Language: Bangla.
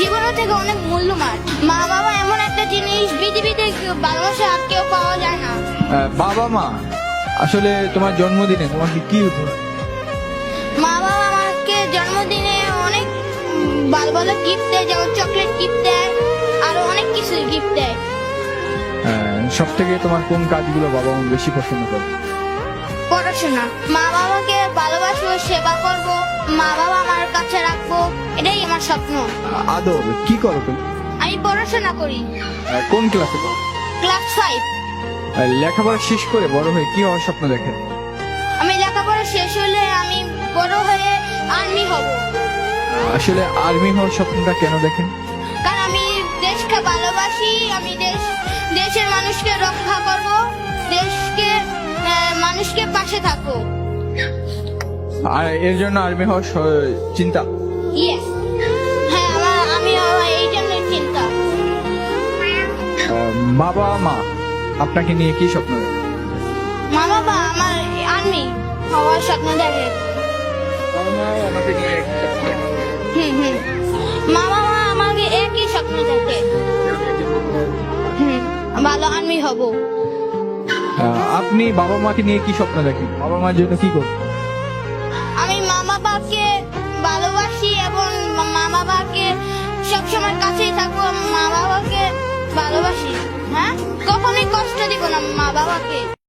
জীবনের থেকে অনেক মূল্যবান। মা বাবা এমন একটা জিনিস, পৃথিবীতে ভালোবাসা আর কেউ পাওয়া যায় না। বাবা মা আসলে তোমার জন্মদিনে তোমাকে কি উপহার? মা বাবা আমাকে জন্মদিনে অনেক ভালো ভালো গিফট দেয়, যেমন চকলেট গিফট দেয়, আরো অনেক কিছু গিফট দেয়। সব থেকে তোমার কোন কাজগুলো বাবা মা বেশি পছন্দ করে? পড়াশোনা। মা বাবাকে ভালোবাসবো, সেবা করব, মা বাবা আমার কাছে রাখবো, এটাই আমার স্বপ্ন। আদর কি করো তুমি? আমি পড়াশোনা করি, কোন ক্লাসে পড়ো? ক্লাস 5। লেখাপড়া শেষ করে বড় হয়ে কি হওয়ার স্বপ্ন দেখেন? আমি লেখাপড়া শেষ হলে আমি বড় হয়ে আর্মি হব। আসলে আর্মি হওয়ার স্বপ্নটা কেন দেখেন? কারণ আমি দেশকে ভালোবাসি, আমি দেশের মানুষকে রক্ষা করব, মানুষকে পাশে থাকবো। আর এর জন্য আর্মি হওয়ার চিন্তা? ইয়েস, হ্যাঁ, আমি এই জন্য চিন্তা। বাবা মা আপনাকে নিয়ে কি স্বপ্ন দেখে? মা বাবা আমার আর্মি হওয়ার স্বপ্ন দেখে। আমাকে নিয়ে কি স্বপ্ন দেখে? হুম, মা বাবা আমাকে একই স্বপ্ন দেখে। ভালো আর্মি হব। আপনি বাবা মাকে নিয়ে কি স্বপ্ন দেখেন? বাবা মার জন্য কি করবেন? আমি মা বাবাকে ভালোবাসি এবং মা বাবাকে সবসময় কাছেই থাকবো, মা বাবাকে ভালোবাসি। হ্যাঁ, কখনোই কষ্ট দিব না মা বাবাকে।